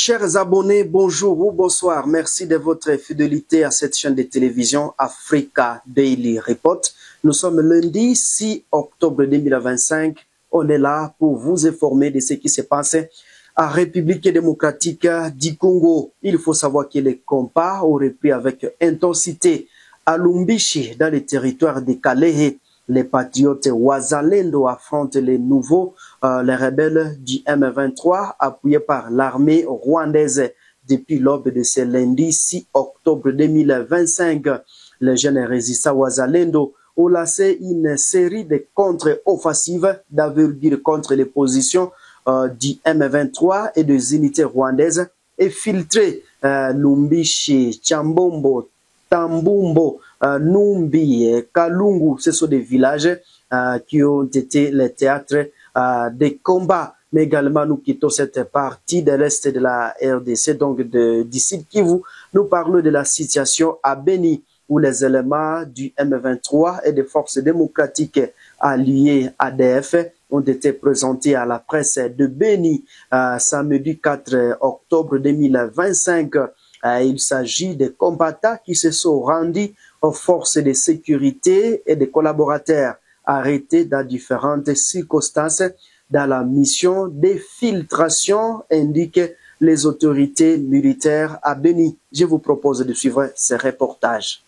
Chers abonnés, bonjour ou bonsoir. Merci de votre fidélité à cette chaîne de télévision Africa Daily Report. Nous sommes lundi 6 octobre 2025. On est là pour vous informer de ce qui se passe en République démocratique du Congo. Il faut savoir que les combats ont repris avec intensité à Lumbishi, dans le territoire de Kalehe. Les patriotes Wazalendo affrontent les rebelles du M23 appuyés par l'armée rwandaise depuis l'aube de ce lundi 6 octobre 2025. Les jeunes résistants Wazalendo ont lancé une série de contre-offensives d'envergure contre les positions du M23 et des unités rwandaises et filtré Lumbishi, Chambombo, Tambumbo, Numbi, Kalungu, ce sont des villages qui ont été les théâtres des combats. Mais également, nous quittons cette partie de l'Est de la RDC, donc d'ici Kivu. Nous parlons de la situation à Beni, où les éléments du M23 et des forces démocratiques alliées ADF ont été présentés à la presse de Beni samedi 4 octobre 2025. Il s'agit de combattants qui se sont rendus aux forces de sécurité et des collaborateurs arrêtés dans différentes circonstances dans la mission d'infiltration, indiquent les autorités militaires à Beni. Je vous propose de suivre ce reportage.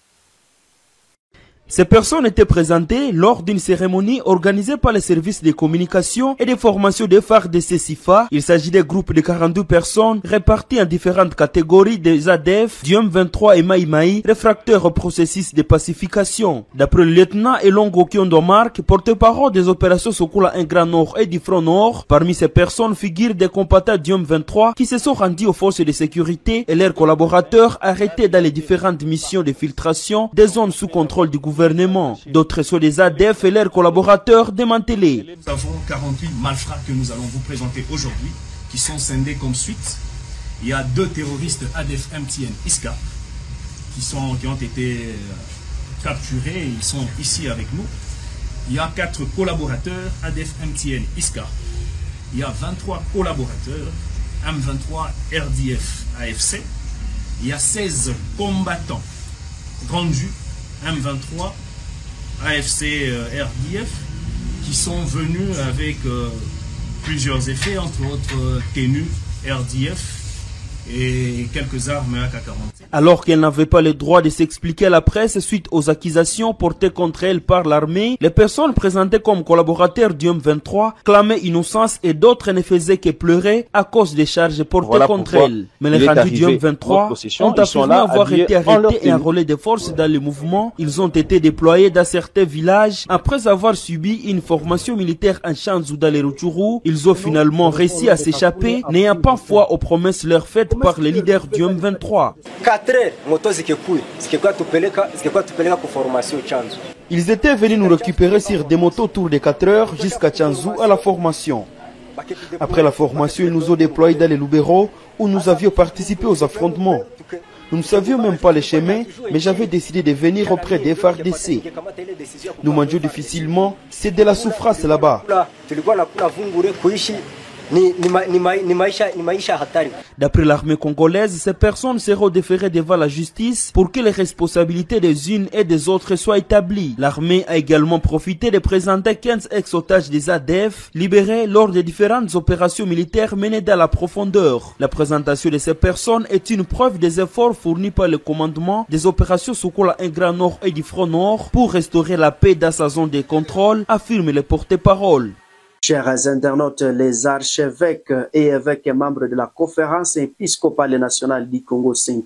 Ces personnes étaient présentées lors d'une cérémonie organisée par les services de communication et de formation des phares de CECIFA. Il s'agit des groupes de 42 personnes réparties en différentes catégories des ADF, du M23 et Maïmaï, réfractaires au processus de pacification. D'après le lieutenant Elongo Kiondomark, porte-parole des opérations Sokola Ingra Nord et du Front Nord, parmi ces personnes figurent des combattants du M23 qui se sont rendus aux forces de sécurité et leurs collaborateurs arrêtés dans les différentes missions de filtration des zones sous contrôle du gouvernement. D'autres sont des ADF et leurs collaborateurs démantelés. Nous avons 48 malfrats que nous allons vous présenter aujourd'hui, qui sont scindés comme suite. Il y a 2 terroristes ADF MTN Iska, qui ont été capturés, ils sont ici avec nous. Il y a 4 collaborateurs ADF MTN Iska. Il y a 23 collaborateurs M23 RDF AFC. Il y a 16 combattants rendus M23, AFC, RDF, qui sont venus avec plusieurs effets, entre autres tenues RDF et quelques armes AK-47. Alors qu'elle n'avait pas le droit de s'expliquer à la presse suite aux accusations portées contre elle par l'armée, les personnes présentées comme collaborateurs du M23 clamaient innocence et d'autres ne faisaient que pleurer à cause des charges portées contre elles. Mais les rendus du M23 ont affirmé avoir été arrêtés et enrôlés de force dans le mouvement. Ils ont été déployés dans certains villages. Après avoir subi une formation militaire en Chanzu dans les Rutshuru, ils ont finalement réussi à s'échapper, n'ayant pas foi aux promesses leur faites par les leaders du M23. Ils étaient venus nous récupérer sur des motos autour de 4 heures jusqu'à Chanzu à la formation. Après la formation, ils nous ont déployés dans les Lubero où nous avions participé aux affrontements. Nous ne savions même pas les chemins, mais j'avais décidé de venir auprès des FARDC. Nous mangeons difficilement, c'est de la souffrance là-bas. D'après l'armée congolaise, ces personnes seront déférées devant la justice pour que les responsabilités des unes et des autres soient établies. L'armée a également profité de présenter 15 ex-otages des ADF libérés lors des différentes opérations militaires menées dans la profondeur. La présentation de ces personnes est une preuve des efforts fournis par le commandement des opérations Sokola Ingra Nord et du Front Nord pour restaurer la paix dans sa zone de contrôle, affirme le porte-parole. Chers internautes, les archevêques et évêques membres de la conférence épiscopale nationale du Congo 5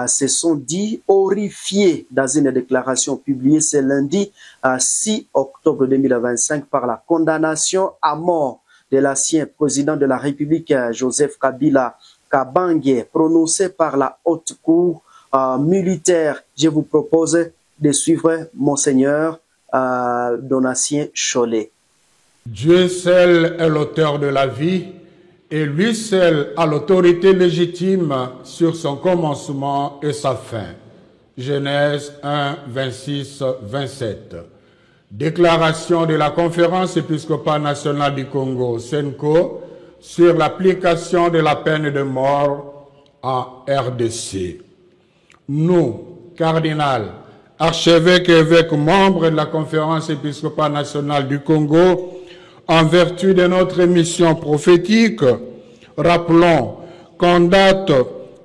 se sont dit horrifiés dans une déclaration publiée ce lundi 6 octobre 2025 par la condamnation à mort de l'ancien président de la République Joseph Kabila Kabange prononcée par la haute cour militaire. Je vous propose de suivre Monseigneur Donatien Cholet. Dieu seul est l'auteur de la vie et lui seul a l'autorité légitime sur son commencement et sa fin. Genèse 1, 26, 27. Déclaration de la Conférence épiscopale nationale du Congo, SENCO, sur l'application de la peine de mort en RDC. Nous, cardinal, archevêque et évêque, membres de la Conférence épiscopale nationale du Congo, en vertu de notre mission prophétique, rappelons qu'en date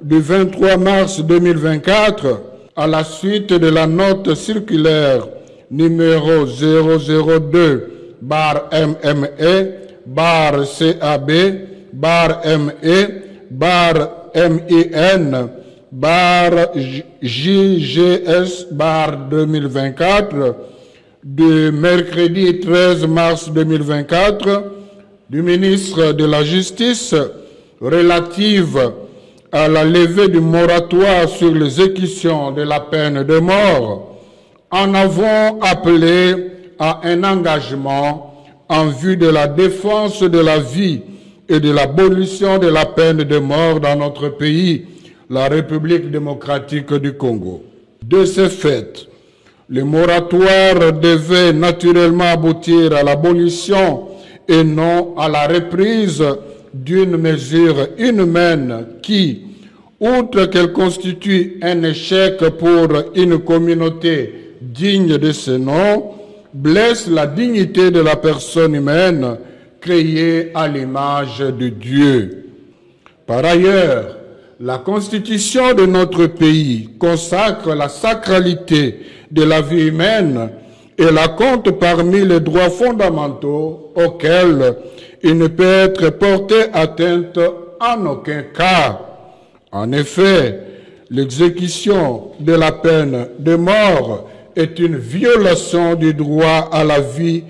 du 23 mars 2024, à la suite de la note circulaire numéro 002-ME/CAB/ME/JGS/2024 du mercredi 13 mars 2024 du ministre de la Justice relative à la levée du moratoire sur l'exécution de la peine de mort, en avons appelé à un engagement en vue de la défense de la vie et de l'abolition de la peine de mort dans notre pays, la République démocratique du Congo. De ce fait, le moratoire devait naturellement aboutir à l'abolition et non à la reprise d'une mesure inhumaine qui, outre qu'elle constitue un échec pour une communauté digne de ce nom, blesse la dignité de la personne humaine créée à l'image de Dieu. Par ailleurs, la Constitution de notre pays consacre la sacralité de la vie humaine et la compte parmi les droits fondamentaux auxquels il ne peut être porté atteinte en aucun cas. En effet, l'exécution de la peine de mort est une violation du droit à la vie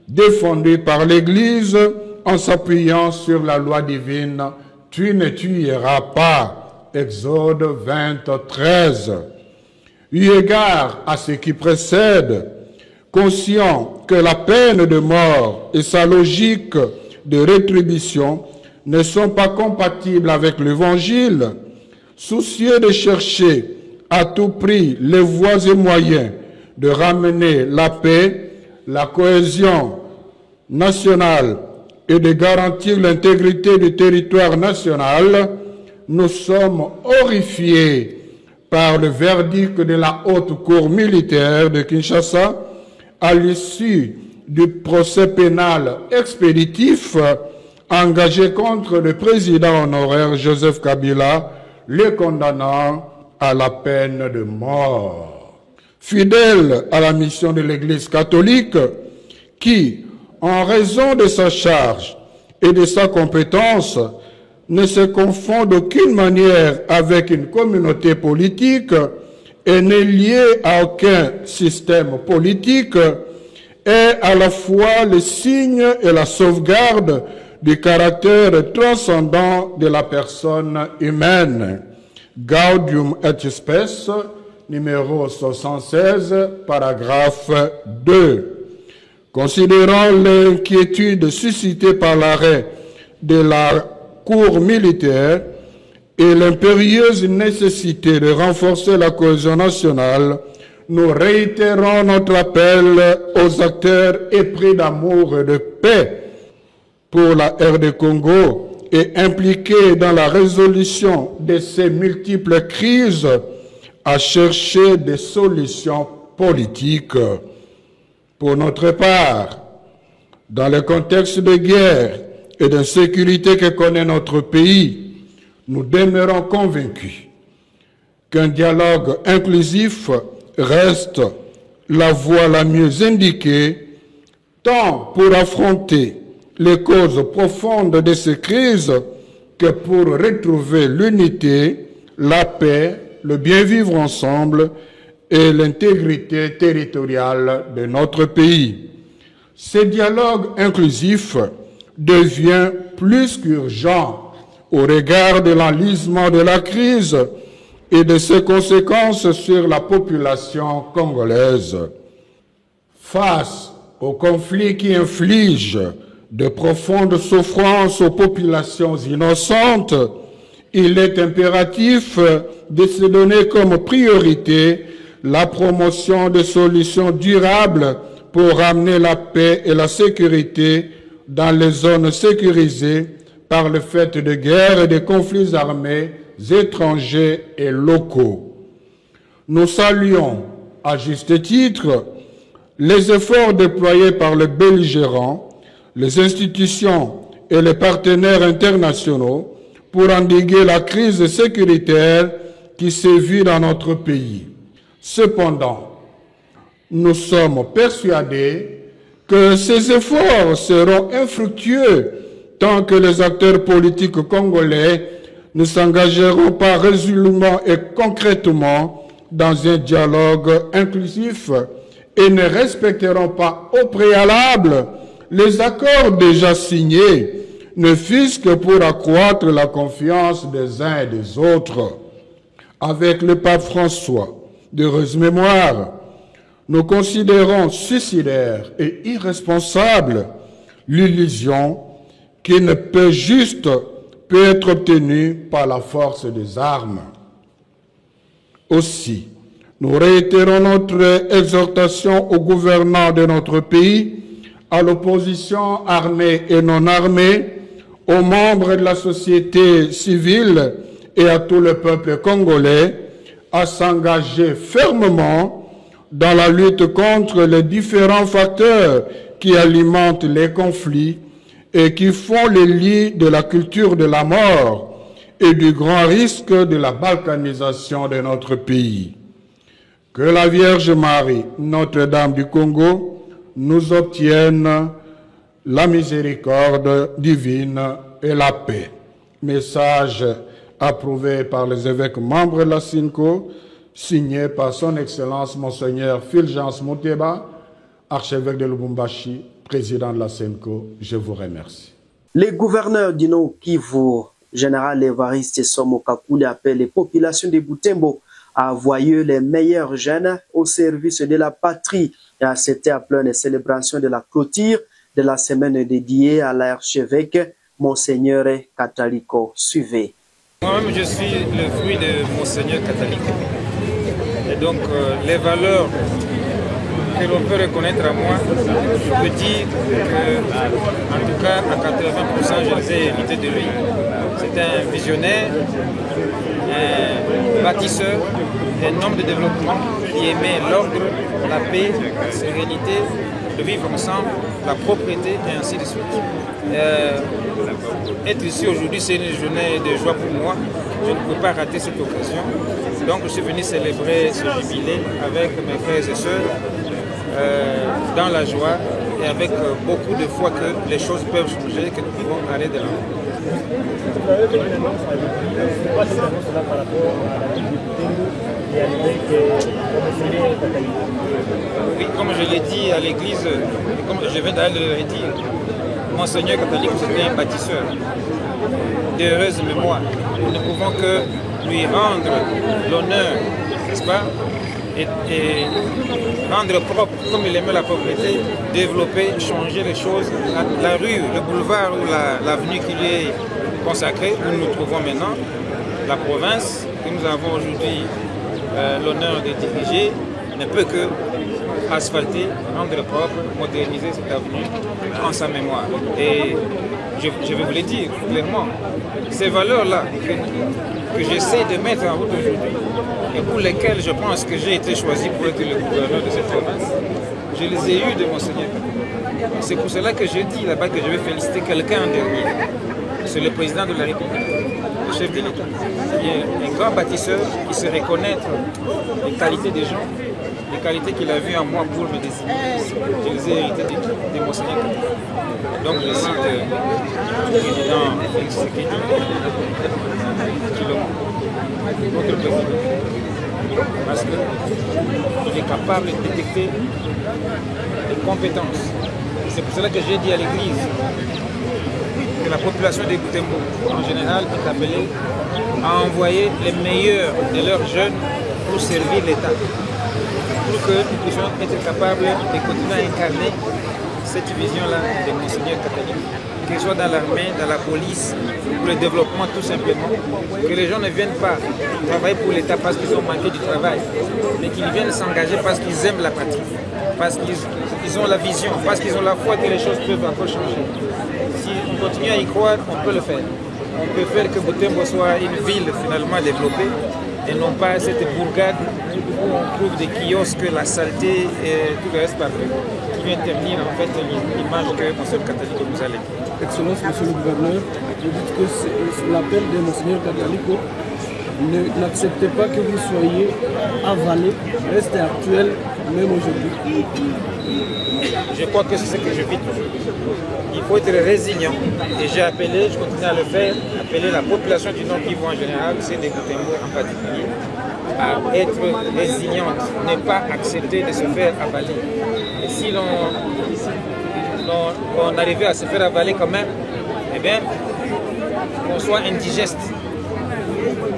défendu par l'Église en s'appuyant sur la loi divine « Tu ne tueras pas ». Exode 20:13. Eu égard à ce qui précède, conscient que la peine de mort et sa logique de rétribution ne sont pas compatibles avec l'Évangile, soucieux de chercher à tout prix les voies et moyens de ramener la paix, la cohésion nationale et de garantir l'intégrité du territoire national, nous sommes horrifiés par le verdict de la Haute Cour militaire de Kinshasa à l'issue du procès pénal expéditif engagé contre le président honoraire Joseph Kabila, le condamnant à la peine de mort. Fidèle à la mission de l'Église catholique, qui, en raison de sa charge et de sa compétence, ne se confond d'aucune manière avec une communauté politique et n'est lié à aucun système politique, est à la fois le signe et la sauvegarde du caractère transcendant de la personne humaine. Gaudium et Spes, numéro 76, paragraphe 2. Considérant l'inquiétude suscitée par l'arrêt de la Cour militaire et l'impérieuse nécessité de renforcer la cohésion nationale, nous réitérons notre appel aux acteurs épris d'amour et de paix pour la RD Congo et impliqués dans la résolution de ces multiples crises à chercher des solutions politiques. Pour notre part, dans le contexte de guerre et d'insécurité que connaît notre pays, nous demeurons convaincus qu'un dialogue inclusif reste la voie la mieux indiquée, tant pour affronter les causes profondes de ces crises que pour retrouver l'unité, la paix, le bien-vivre ensemble et l'intégrité territoriale de notre pays. Ce dialogue inclusif devient plus qu'urgent au regard de l'enlisement de la crise et de ses conséquences sur la population congolaise. Face au conflit qui inflige de profondes souffrances aux populations innocentes, il est impératif de se donner comme priorité la promotion de solutions durables pour ramener la paix et la sécurité dans les zones sécurisées par le fait de guerres et de conflits armés étrangers et locaux. Nous saluons à juste titre les efforts déployés par les belligérants, les institutions et les partenaires internationaux pour endiguer la crise sécuritaire qui sévit dans notre pays. Cependant, nous sommes persuadés que ces efforts seront infructueux tant que les acteurs politiques congolais ne s'engageront pas résolument et concrètement dans un dialogue inclusif et ne respecteront pas au préalable les accords déjà signés, ne fût-ce que pour accroître la confiance des uns et des autres. Avec le pape François, d'heureuse mémoire, nous considérons suicidaire et irresponsable l'illusion qui ne peut être obtenue par la force des armes. Aussi, nous réitérons notre exhortation aux gouvernants de notre pays, à l'opposition armée et non armée, aux membres de la société civile et à tout le peuple congolais à s'engager fermement dans la lutte contre les différents facteurs qui alimentent les conflits et qui font le lit de la culture de la mort et du grand risque de la balkanisation de notre pays. Que la Vierge Marie, Notre-Dame du Congo, nous obtienne la miséricorde divine et la paix. Message approuvé par les évêques membres de la SINCO, signé par son Excellence Monseigneur Fulgence Mouteba, archevêque de Lubumbashi, président de la SINCO. Je vous remercie. Les gouverneurs du Nord Kivu, général Évariste Somo Kakule, appellent les populations de Butembo à envoyer les meilleurs jeunes au service de la patrie. Et c'était à pleine célébration de la clôture de la semaine dédiée à l'archevêque Monseigneur Catalico. Suivez. Moi-même, je suis le fruit de Monseigneur Catalico. Et donc, les valeurs que l'on peut reconnaître à moi, je peux dire que, en tout cas, à 80%, je les ai hérités de lui. C'était un visionnaire, un bâtisseur, un homme de développement qui aimait l'ordre, la paix, la sérénité, de vivre ensemble, la propriété et ainsi de suite. Être ici aujourd'hui, c'est une journée de joie pour moi. Je ne peux pas rater cette occasion. Donc je suis venu célébrer ce jubilé avec mes frères et sœurs dans la joie et avec beaucoup de foi que les choses peuvent changer et que nous pouvons aller de l'avant. Oui, comme je l'ai dit à l'église, comme je viens d'aller le dire, Monseigneur Catalico, c'était un bâtisseur d'heureuse mémoire. Nous ne pouvons que lui rendre l'honneur, n'est-ce pas, et rendre propre, comme il aimait la propriété, développer, changer les choses. La rue, le boulevard ou l'avenue qui lui est consacrée, où nous nous trouvons maintenant, la province que nous avons aujourd'hui l'honneur de diriger, ne peut que asphalter, rendre propre, moderniser cette avenue en sa mémoire. Et je vais vous le dire clairement, ces valeurs-là que j'essaie de mettre en route aujourd'hui et pour lesquelles je pense que j'ai été choisi pour être le gouverneur de cette province, je les ai eues de Monseigneur. C'est pour cela que je dis là-bas que je vais féliciter quelqu'un en dernier. C'est le président de la République, le chef de l'État, qui est un grand bâtisseur qui sait reconnaître les qualités des gens, les qualités qu'il a vues en moi pour me désigner. Je les ai héritées de Monseigneur. Donc je cite le président Félix Tshisekedi, notre président, parce qu'il est capable de détecter les compétences. C'est pour cela que j'ai dit à l'Église que la population de Butembo, en général, est appelée à envoyer les meilleurs de leurs jeunes pour servir l'État, pour que nous puissions être capables de continuer à incarner cette vision-là de Monseigneur Catalico, qu'ils soient dans l'armée, dans la police, pour le développement tout simplement, que les gens ne viennent pas travailler pour l'État parce qu'ils ont manqué du travail, mais qu'ils viennent s'engager parce qu'ils aiment la patrie, parce qu'ils ont la vision, parce qu'ils ont la foi que les choses peuvent encore changer. Si on continue à y croire, on peut le faire. On peut faire que Butembo soit une ville finalement développée et non pas cette bourgade où on trouve des kiosques, la saleté et tout le reste parfait qui vient terminer en fait l'image que Monseigneur Catalico nous a léguée. Excellence, Monsieur le Gouverneur, vous dites que l'appel de Monseigneur Catalico, n'acceptez pas que vous soyez avalé, reste actuel même aujourd'hui. Je crois que c'est ce que je vis toujours. Il faut être résilient et j'ai appelé, je continue à le faire, appeler la population du Nord Kivu en général, c'est des Butembo en particulier, à être résiliente, ne pas accepter de se faire avaler. Et si on arrivait à se faire avaler quand même, eh bien, qu'on soit indigeste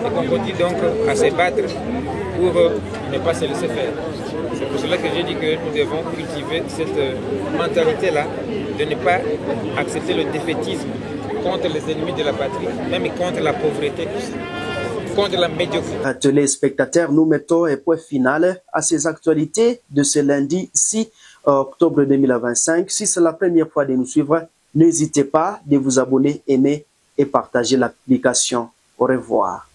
et qu'on continue donc à se battre pour ne pas se laisser faire. C'est pour cela que j'ai dit que nous devons cultiver cette mentalité-là, de ne pas accepter le défaitisme contre les ennemis de la patrie, même contre la pauvreté, contre la médiocrité. Téléspectateurs, nous mettons un point final à ces actualités de ce lundi 6 octobre 2025. Si c'est la première fois de nous suivre, n'hésitez pas de vous abonner, aimer et partager la publication. Au revoir.